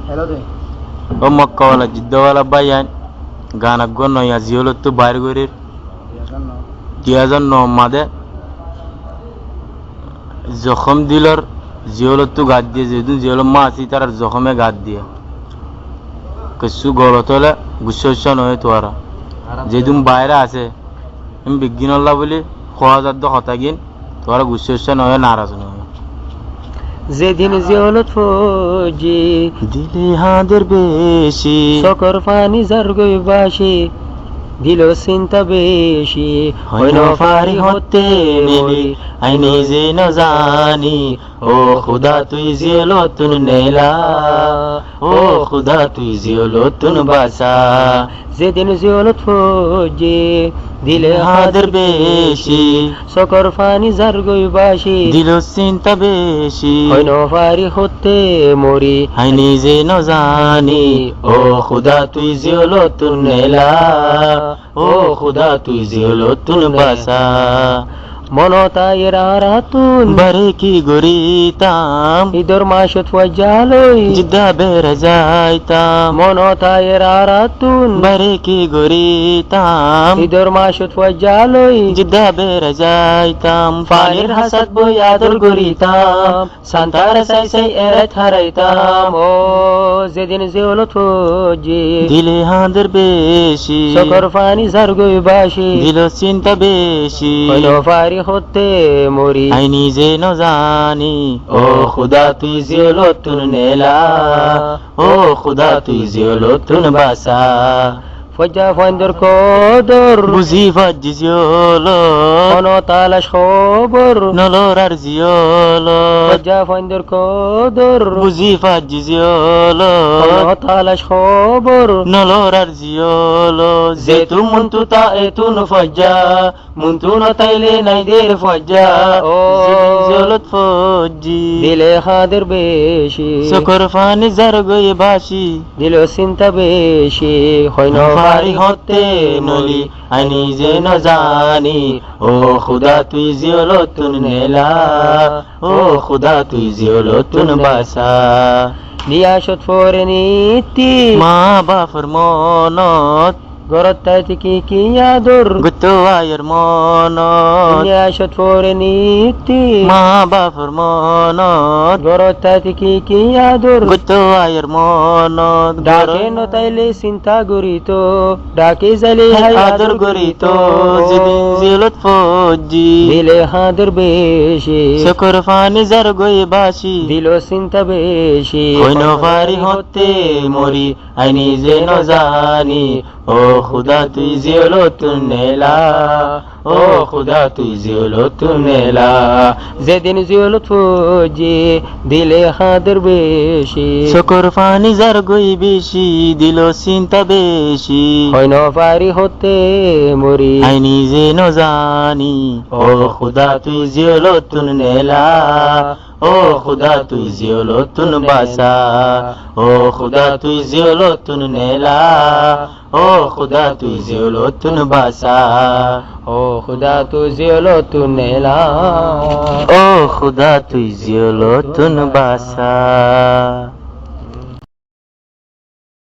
Hello deh. O Makka wala Jidda wala bayan gana gonno ya ziolottu bayr gorir Ya kan no. diazan no made জখম দিলর জিওলতো গাদ দিয়ে যেদিন জিওল মাছি তার জখমে গাদ দিয়ে কিছু গলত হলে গুসন হয়ে তোরা যেদিন বাইরে আছে আমি বিজ্ঞানল্লা বলি খোয়া যাদ্দ হতা গিন তোরা গুসন হয়ে নারাজ নয় যেদিন জিওলত ফজি দিলে হাদের বেশি সকর পানি যার গই বাসি দিল চিন্তা বেশি হইল ফারি হতে নিলি আই নিজে ন জানি ও খুদা তুই জিওলতুন নেলা ও খুদা তুই জিওলতুন বাসা যেদিন জিওলত ফজি দিলে হাদের বেশি সকর পানি যার গই বাসি দিল চিন্তা বেশি হইল ফারি হতে মরি আই নিজে ন জানি ও খুদা তুই জিওলতুন নেলা ও খুদা তুই জিওলতুন বাসা মনতায়ের আরাতুন বারে কি গরিতাম ঈদর মাসত ফজালই জিদ্দা বেড়ে যাইতাম মনতায়ের আরাতুন বারে কি গরিতাম ঈদর মাসত ফজালই জিদ্দা বেড়ে যাইতাম পানির হাসাত বই আদর গরিতাম সান্তার সাই সাই এরে থারাইতাম ও যেদিন জিওলত ফজি দিলে হাদের বেশি সকর পানি যার গই বাসি দিল চিন্তা বেশি হইল ফারি হতে মরি আই নিজে ন জানি ও খুদা তুই জিওলতুন নেলা ও খুদা তুই জিওলতুন বাসা ফজা ফন্দর কদর বুঝি ফাজি জিওল কোন তালাশ খবর নলর আর জিওল ফজা ফন্দর কদর বুঝি ফাজি জিওল কোন তালাশ খবর নলর আর জিওল যে তু মুন্তু তা এতুন ফজা মুন্তু ন তাইলে নাই দের ফজা ও জিওলত ফজি দিলে হাদের বেশি সকর ফানি জার গই বাসি দিল চিন্তা বেশি হইন ফারি হতে নলি আই নিজে ন জানি ও খুদা তুই জিওলতুন নেলা ও খুদা তুই জিওলতুন বাসা নিয়াসত ফরে নীতি মা বাপর মনত গরত তাইতে কি আদর গুতো আয়ের মনত নিয়াসত ফরে নীতি মা বাপর মনত গরত তাইতে কি আদর গুতো আয়ের মনত ডাকে নতাইলে চিন্তা গরিত ডাকে জালে হাই আদর গরিত যেদিন জিওলত ফজি দিলে হাদের বেশি সকর ফানি জার গই বাসি দিল চিন্তা বেশি হইন ফারি হতে মরি আই নিজে ন জানি ও খুদা তুই জিওলতুন নেলা ও খুদা তুই জিওলতুন নেলা যেদিন জিওলত ফজি দিলে হাদের বেশি সকর ফানি জার গই বেশি দিল চিন্তা বেশি হইন ফারি হতে মরি আই নিজে ন জানি ও খুদা তুই জিওলতুন নেলা ও খুদা তুই জিওলতুন বাসা ও খুদা তুই জিওলতুন নেলা ও খুদা তুই জিওলতুন বাসা ও খুদা তু জিওলতুন নেলা ও খুদা তুই জিওলতুন বাসা